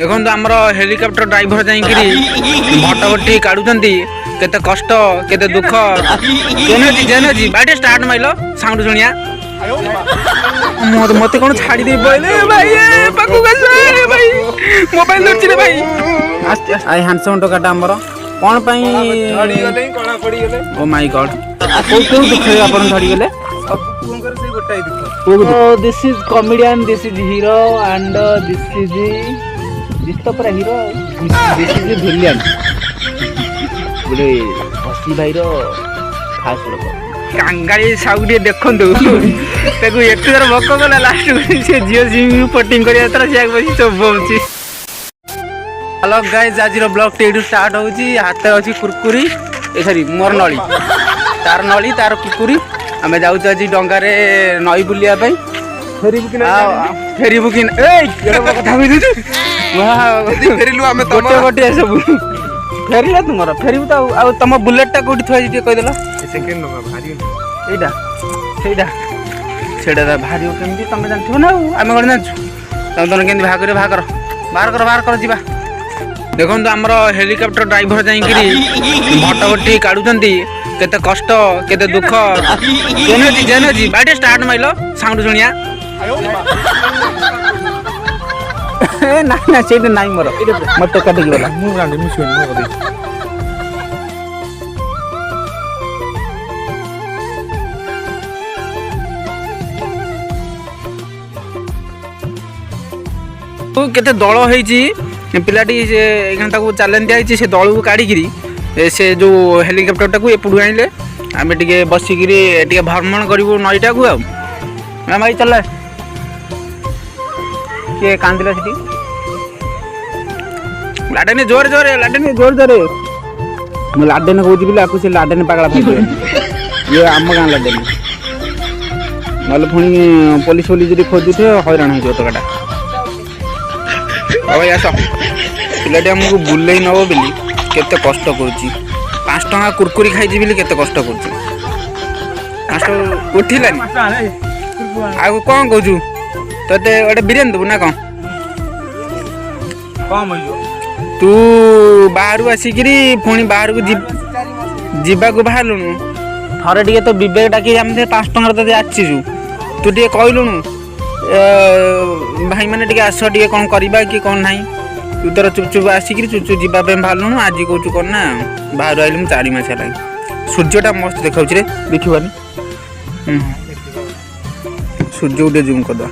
देखो आमर helicopter driver जाइए भटभटी काढ़ुंट केते कष्ट केते दुख जेनजी बाटे स्टार्ट माइल साउंड सुनिया मत कौन छाड़ी दे पहले भाई पाकू भाई मोबाइल धरछि रे भाई आस्ते आस्ते आई हैंडसम टकाटा हमर कोन पई झड़ी गले कणा पड़ी गले ओ माय गॉड को दुख आपन झड़ी गले सबकुंकर से गोटाई दुख this is comedian this is hero and this is तो पूरा हीरो दिस इज विलियन गुडे हसी भाई रो खास लोक कांगाली साउडी देखंतु ताकू एतुर भक गला लास्ट से जियो जिम पटिंग करिया तर से बसी चबौची। हेलो गाइस आज रो ब्लॉग टेडू स्टार्ट होची हाथ अछि कुरकुरी ए सॉरी मोर नळी तार नळी तार कुरकुरी हमें जाउ छी डंगा रे नई बुलिया पई फेरी बुकिन ए केडो कथा कहि दछु वाह फेरिलु हमें गोटे गोटे सब फेरिला तुमरा फेरिबु त आ तम बुलेट टा कोठी थई जे कहि देला सेकेंड नो भारी एडा सेडा सेडा भारी केमती तमे जानथिबो ना आमे कोन जानछु तम तने केमती भाग कर जीवा देखो आमर हेलिकॉप्टर ड्राइवर जाइए भटभटी काढ़ुंट केते कष्ट केते दुख जेनजी बाटे स्टार्ट माइल साउंड सुनिया ना ना से नाई मोर मत टका देगी वाला मु गांडी मु सुन मु कदे तो केते दल होईची पिलाटी से एखान ताको चैलेंज दिया से दल को काढ़ी से जो हेलिकॉप्टर टाको एपड़ू आइले आमे टिके बसिकिरी टिके भ्रमण करिवो नईटा को आ भाई चल के कांदिला सिटी लाडेने जोर जोर मु लाडेने कहूची बिले आकु से लाडेने पागला भाई ये आम गां लाडेने नल पुणी पुलिस जदि खोजुथे हैरान हो टकाटा भाई आस पिलाटी आमको बुले नब बोली केते कष्ट करुच्ची 5 टଙ୍କା कुरकुरी खाई बोली केते कष्ट करुच्ची 5 उठिलानी आगु कौन कहूँ ते गोटे बिरियानी देबू ना कौन तू बाहर आसिकी पुणी बाहर को जीवाकू बाहरलुणु थरे टे तो विवेक डाकी 5 टଙ୍କା ते आसीचु तू टे कहलुणु भाई मैंने टे आस टे कौन करवा कि कौन ना तू तर चुपचुप आसिक चुपचुप जावाई बाहरलुणु आज कहूँ कौन ना बाहर आइलु 4 मास है सूर्यटा मस्त देखा रे देखिबानी सूर्य गोटे जूम करद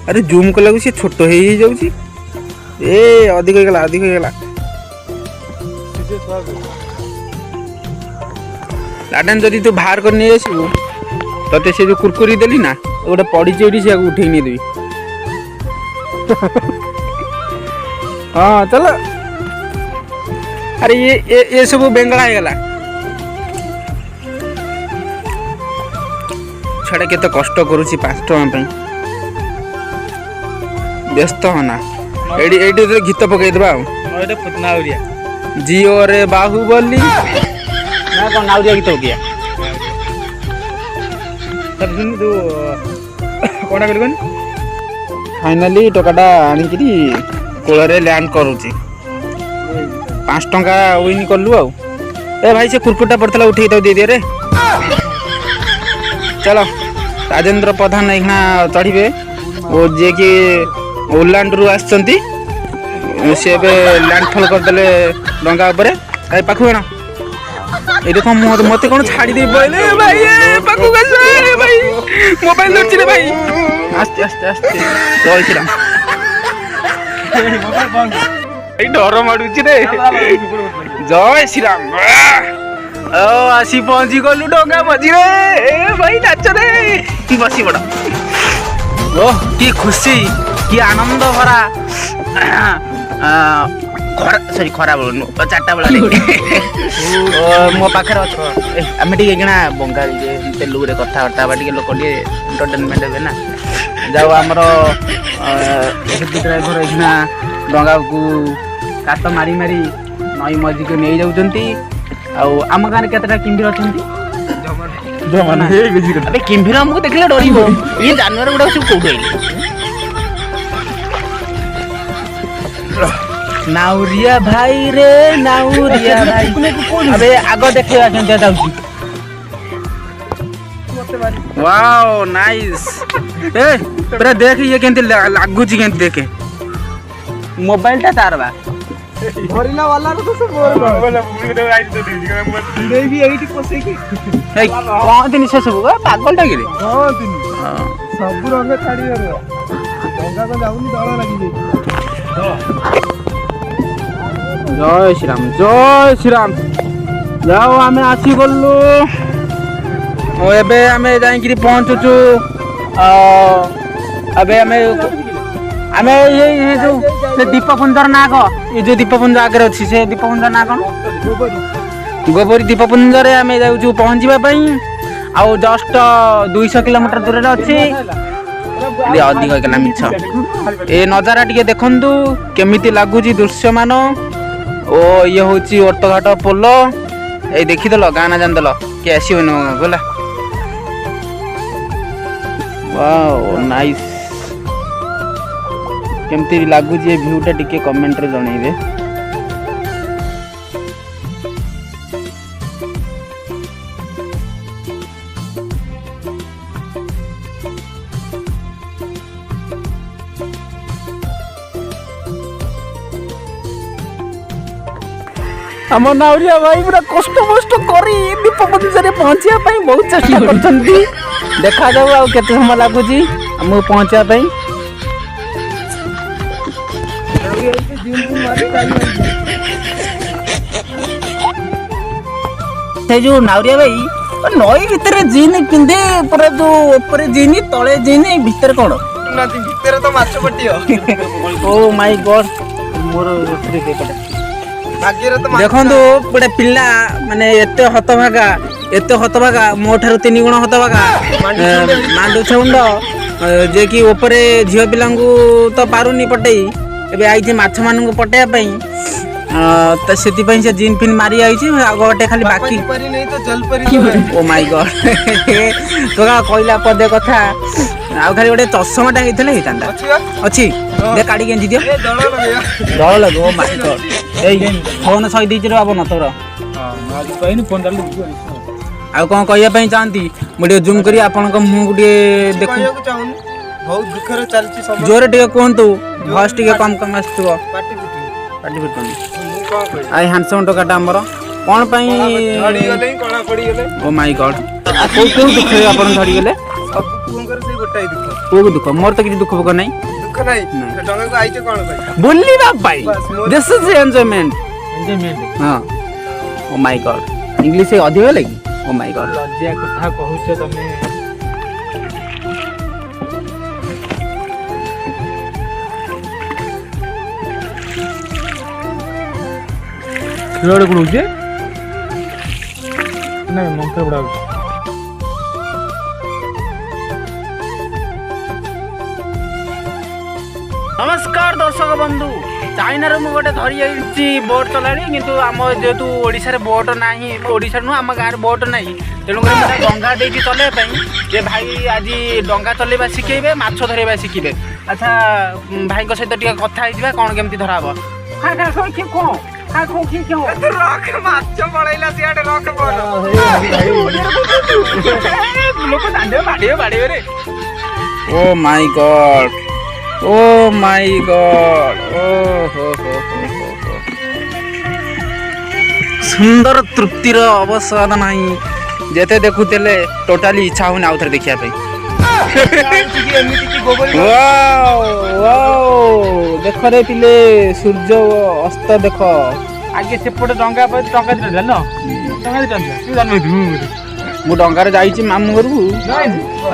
अरे जूम कला सी छोट हो जाऊँगी ए अधिक हो गला लाडन जदि तू बाहर कर नहीं आसबू ते से जो कुरकुरी देली ना गोटे पड़ी से उठे नहीं देवी हाँ चल अरे ये सब बेंगला हो गला छड़ा केते कष्ट करुची 5 टଙ୍କା व्यस्त होना एडी गीत पकई देबा जियो रे बाहुबली ना कौन नाउरिया गीत होगिया तब सुन तू कोना करबन फाइनली टकाटा आनिकरी कोलरे लैंड करूची 5 टଙ୍କା विन करलु आ ए भाई से कुरकुटा पड़तला उठे तो दे दे रे चलो राजेंद्र प्रधान एखना चढ़े वो जे कि ओलांड रु आसचंती से लैंडफॉल करदे डंगा उपरे भाई पाखु आना ये देखो मत कौन छाड़ी दे पहले भाई पाखु भाई मोबाइल धरछि रे भाई आस्ते आस्ते आस्ते जय श्री राम भाई डर माडुछि रे जय श्री राम ओ आसी पहुंची गलु डंगा मझी रे ए भाई नाच रे बसी बड़ ओ की खुशी कि आनंद भरा सॉरी खरा बोलनु 4टा बेला मो पाखे आम टे बंगाली तेलुगु रे कथबार्ता टे लोक टे एंटरटेनमेंट हे ना जाओ आमर ड्राइवर एखना डंगा को काट मारी मारी नई मझी को नहीं जाऊँगी आम गाँव केतटा किम्भीर अच्छा किम्भीर आमको देखले डर ये जानवर गुड़ा सब कौट नाउरिया भाई रे नाउरिया भाई अबे आगो देखिया केनते जाउची वाओ नाइस ए पूरा देख ये केनते लागुची केनते देखे मोबाइल ता तार बा भरिला वाला तो सब मोर बोला वीडियो आई तो दी नहीं भी एठी कोसे की ए कोन दिन से सब पागल टा गिरे हां दिन सब रंग छाड़ी रे गंगा को जाउनी डर लागी जाई जय श्री राम जाओ आमे आसी गल्लु ओ एबे आमे जाई कि पहुंचुचु अबे आमे ये जो से दीपपुंजर ना को ये जो दीपपुंज आगे अछि से दीपपुंज ना कोन गोबरी दीपपुंज रे आमे जाउछु पहुंचीबा पई आ जस्ट 200 किलोमीटर दूर रे अछि ये अधिक केला मिछ ए नजारा टिके देखंतु केमिति लागुची दृश्य मान ओ ये होची ओटघाट पोलो ए देखि दलो गाना जान दलो के आसी होनो गोला वाओ नाइस केमती लागुची ये व्यूटा टिके कमेंट रे जणैबे हम नाउरिया भाई पूरा कष्ट मष्ट करी दीपपुंजरे पहुंचिया पई बहुत चेष्टा करछंती देखा जाऊ आ केते समय लागुची हम पहुंचिया पई से जो नाउरिया भाई नई भीतर जीन पिंदे पूरा जो ऊपर जीन तळे जीन भीतर कोन ना भीतर तो माछ पटियो ओ माय गॉड मोर फ्री पेपर देखो गोटे पिला माने एते हतभागा मो ठार 3 गुण हतभागा मांडू छुंड जे कि ऊपरे झियो पिला तो पारुनी पटेई एबे आई माछ मान पटेया तो से जीन फिन मारी आई गोटे खाली बाकी ओ माय गॉड तो कहला पदे कथा आ खाली गोटे चषमाटा होता होता अच्छी दे काढ़ी गेंजी दियो दल लगे ओ माय गॉड फोन सही दीजिए बाबू न तोर आ कौन कहवाई चाहती मुझे जूम कर मुँह देख बहुत दुखर चलची जोरे टे कहतु भॉइस टे कम कम आसुव पाटी फिटुनी आई हैंडसम टोकाटा आमर कौन ओ माय गॉड को दुख आपन झड़ी गले को दुख मोर तो किसी दुख भोग नहीं बुल्लीबा पाई दिस इज एंजॉयमेंट हां ओ माय गॉड इंग्लिश से अधिक लगी ओ माय गॉड लज्जा कथा कहूछ तमे रोड गुडुजे नहीं मंत्र बड़ा नमस्कार दर्शक बंधु चाइना रे मु गोटे धरी आइछि बोट चलाणी किंतु आम जेतु ओडिसा रे बोट नाही ओडिसा नु आम गार बोट नाही तेणु कर मते डंगा देकी चले पई जे भाई आज डंगा चलेबा सिखेबे माछ धरेबा सिखिबे अच्छा भाई को सहित टिका कथा आइबा कोन केमती धराबो खा खा खो कि को खा खो कि क्यों रख माछ पड़ैला सियाडे रख बोल लोक दांडे बाडियो रे oh my God oh my God ओ हो सुंदर तृप्तिर अवसाद नहीं जेते देखुतेले टोटाली इच्छा होने आउथर देखिया पे वाओ वाओ देख रे पिले सूर्य अस्त देख आगे सेपटे डंगा पर टंका दिला न टंका दिला तू जानबे मु डंगा रे जाईची मामू घरु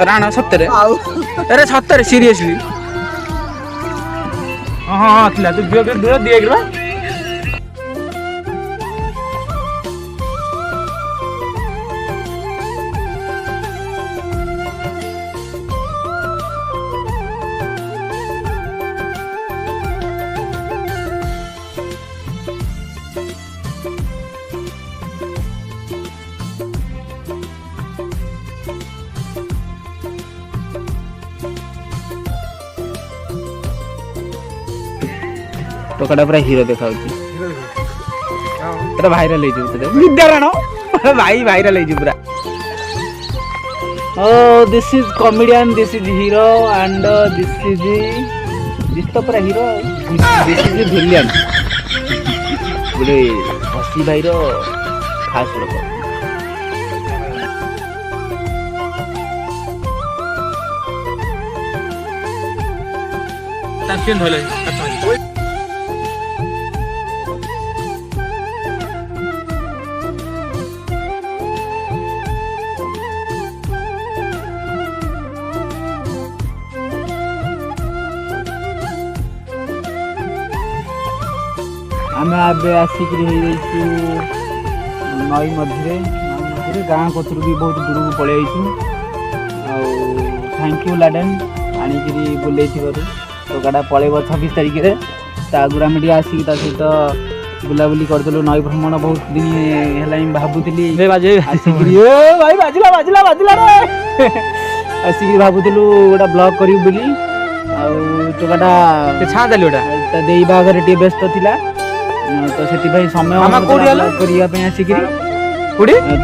राणा सत्तरे अरे सत्तरे सीरियसली हाँ थिला तू दूर दिए गवा ଟୋକାଟା ପୁରା ହିରୋ ଦେଖାଉଛି। ପୁରା ଭାଇରାଲ ହେଇଯିବ ତୋତେ ବିଦ୍ୟାରାଣ ଭାଇ ଭାଇରାଲ ହେଇଯିବ ପୁରା। This is comedian, this is hero and this ତ ପୁରା ହିରୋ, ଦିସ୍ ଇଜ ଭିଲିଆନ୍। ଗୋଟେ ହସି ଭାଇର ଖାସ୍ ଲୋକ। ଆମେ ଏବେ ଆସିକିରି ହେଇଯାଇଛୁ ନଈ ମଝିରେ ଗାଁ କତରୁ ବି ବହୁତ ଦୂରକୁ ପଳେଇ ଯାଇଛୁ। ଆଉ ଥ୍ୟାଙ୍କ ୟୁ ଲାଡେନ୍ ଆଣିକିରି ବୁଲେଇଥିବାରୁ। ଟୋକାଟା ପଳେଇବ 26 ତାରିଖରେ। ତା ଆଗରୁ ଆମେ ଟିକେ ଆସିକି ତା ସହିତ ବୁଲାବୁଲି କରିଦେଲୁ। ନଈ ଭ୍ରମଣ ବହୁତ ଦିନ ହେଲା ହିଁ ଭାବୁଥିଲି ଆସିକିରି ଭାଇ ବାଜିଲା ବାଜିଲା ବାଜିଲା ରେ ଆସିକିରି ଭାବୁଥିଲୁ ଗୋଟେ ବ୍ଲଗ କରିବୁ ବୋଲି। ଆଉ ଟୋକାଟା ଛାଁ ଦେଲି ଓଟା ତା ଦେଇ ବାହାଘରେ ଟିକେ ବ୍ୟସ୍ତ ଥିଲା ତ ସେଥିପାଇଁ ସମୟ କରିବା ପାଇଁ ଆସିକିରି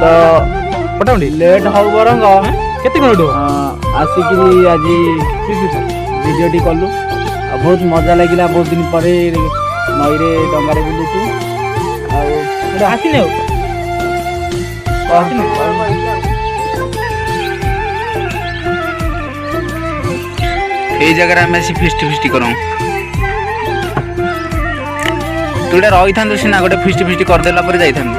ତ ପଟାଉଣ୍ଡି ଲେଟ୍ ହଉ ବରଂ କେତେ ମିନିଟ୍ ଆସିକିରି ଆଜି ଭିଡ଼ିଓଟି କଲୁ। ଆଉ ବହୁତ ମଜା ଲାଗିଲା। ବହୁତ ଦିନ ପରେ ନଈରେ ଡଙ୍ଗାରେ ବୁଲୁଛୁ। ଆଉ ଆସିନି ଆଉ ଏଇ ଜାଗାରେ ଆମେ ଆସି ଫିଷ୍ଟି କରୁ। ତୁ ଗୋଟେ ରହିଥାନ୍ତୁ ସିନା, ଗୋଟେ ଫିଷ୍ଟି କରିଦେଲା ପରେ ଯାଇଥାନ୍ତୁ।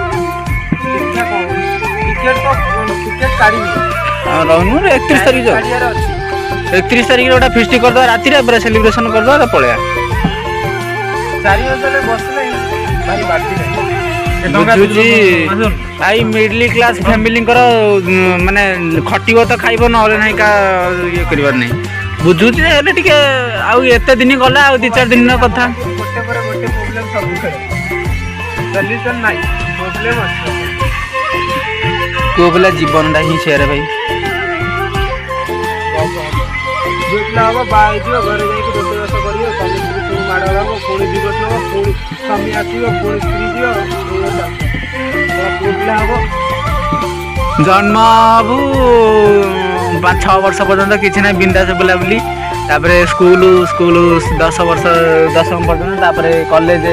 ରହୁନୁ 31 ତାରିଖ 31 ତାରିଖରେ ଗୋଟେ ଫିଷ୍ଟି କରିଦେବା ରାତିରେ, ପୁରା ସେଲିବ୍ରେସନ କରିଦେବା ପଳେଇବା। ବୁଝୁଛି ଭାଇ ମିଡିଲ କ୍ଲାସ ଫ୍ୟାମିଲିଙ୍କର ମାନେ ଖଟିବ ତ ଖାଇବ, ନହେଲେ ନାହିଁ କା ଇଏ କରିବାର ନାହିଁ। ବୁଝୁଛି ହେଲେ ଟିକେ ଆଉ ଏତେ ଦିନ ଗଲା, ଆଉ 2-4 ଦିନର କଥା। ପୁଅ ପିଲା ଜୀବନଟା ହିଁ ସେୟାର ଭାଇ। ହବ ବାହା ହେଇଯିବ, ଘରେ ଯାଇକି ରୋଷେଇବାସ କରିବ, ସ୍ୱାମୀ ସ୍ତ୍ରୀ ମାଡ଼ ହବ, ପୁଣି ଦିବସ ହବ, ପୁଣି ସ୍ୱାମୀ ଆସିବ, ପୁଣି ସ୍ତ୍ରୀ ଯିବ, ପୁଅ ପିଲା ହବ। ଜନ୍ମ ହବୁ 5-6 ବର୍ଷ ପର୍ଯ୍ୟନ୍ତ କିଛି ନାହିଁ, ବିନ୍ଦାସ ବୁଲାବୁଲି। ତାପରେ ସ୍କୁଲ 10 ବର୍ଷ 10ମ ପର୍ଯ୍ୟନ୍ତ। ତାପରେ କଲେଜ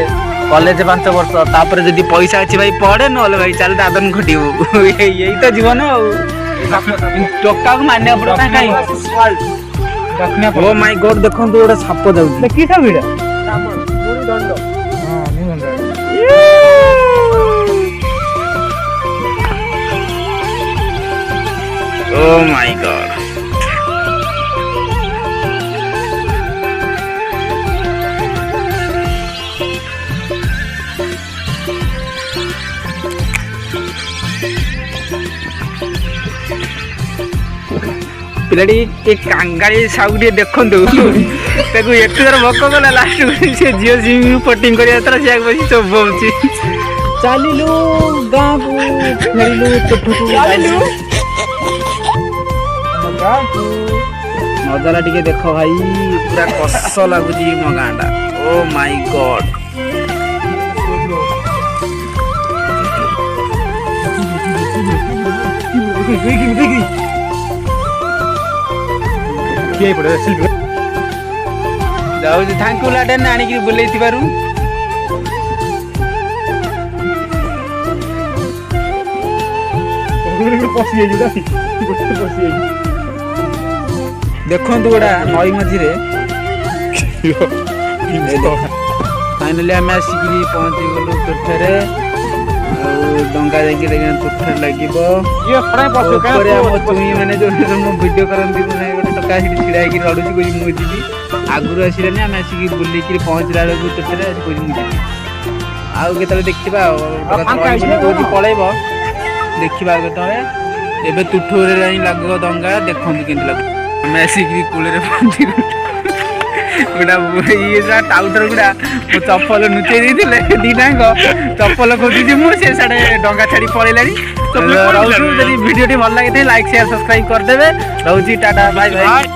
5 ବର୍ଷ। ତାପରେ ଯଦି ପଇସା ଅଛି ଭାଇ ପଢେ, ନହେଲେ ଭାଇ ଚାଲ ଦାଦନ ଖଟିବୁ। ଏଇ ତ ଜୀବନ ଆଉ। ଟୋକାକୁ ମାନିବାକୁ ପଡିବ ନା କାହିଁ। ଓ ମାଇ ଗଡ୍ ଦେଖନ୍ତୁ ଗୋଟେ ସାପ ଯାଉଛି। କି ସାପ ଏଇଟା? ଓ ମାଇ ଗଡ୍ ପିଲାଟି ଟିକେ କାଙ୍ଗାଳି ସାହୁ ଟିକେ ଦେଖନ୍ତୁ। ତାକୁ ଏତେ ଥର ଭୋକ କଲା, ଲାଷ୍ଟକୁ ସେ ଝିଅ ଝିଅ ପଟିଂ କରିବା ଦ୍ୱାରା ସେ ବସି ଚୋବଉଛି। ଚାଲିଲୁ ଗାଁକୁ ଫେରିଲୁ ନଜାରା ଟିକେ ଦେଖ ଭାଇ, ପୁରା କଷ ଲାଗୁଛି ମୋ ଗାଁଟା। ଓ ମାଇ ଗଡ୍ ଯାଉଛି। ଥ୍ୟାଙ୍କ ୟୁ ଲାଡେନ୍ ଆଣିକି ବୁଲେଇଥିବାରୁ। ଦେଖନ୍ତୁ ଗୋଟା ନଈ ମଝିରେ ଫାଇନାଲି ଆମେ ଆସିକିରି ପହଞ୍ଚିଗଲୁ ତୁଠରେ। ଆଉ ଡଙ୍ଗା ଯାଇକି ତୁଠରେ ଲାଗିବ। ଚୁଇଁ ମାନେ ଯୋଉ ମୋ ଭିଡ଼ିଓ କରନ୍ତି, ଗୋଟେ ଟୋକା ସେଠି ଛିଡ଼ା ହେଇକି ରଡୁଛି, କହୁଛି ମୁଁ ଯିବି। ଆଗରୁ ଆସିଲେନି, ଆମେ ଆସିକି ବୁଲିକିରି ପହଞ୍ଚିଲା ବେଳକୁ ତୁଠରେ ଆସି କହୁଛି ମୁଁ ଯିବି। ଆଉ କେତେବେଳେ ଦେଖିବା, ଆଉ କହୁଛି ପଳେଇବ, ଦେଖିବା ଆଉ କେତେବେଳେ। ଏବେ ତୁଠରେ ଯାଇ ଲାଗିବ ଡଙ୍ଗା, ଦେଖନ୍ତୁ କେମିତି ଲାଗୁଛି। ଆମେ ଆସିକିରି କୂଳରେ ପହଞ୍ଚିଗଲୁ। ଗୋଟା ଇଏ ଟାଉଟର ଗୁଡ଼ା ମୋ ଚପଲ ଲୁଚେଇ ଦେଇଥିଲେ, ଦିଟାଙ୍କ ଚପଲ ଖୋଜୁଛି ମୁଁ, ସେ ସାଡ଼େ ଡଙ୍ଗା ଛାଡ଼ି ପଳେଇଲାଣି। ରହୁଛୁ। ଯଦି ଭିଡ଼ିଓଟି ଭଲ ଲାଗିଥାଏ ଲାଇକ୍ ସେୟାର ସବସ୍କ୍ରାଇବ କରିଦେବେ। ରହୁଛି, ଟାଟା ବାଇ ବାଇ।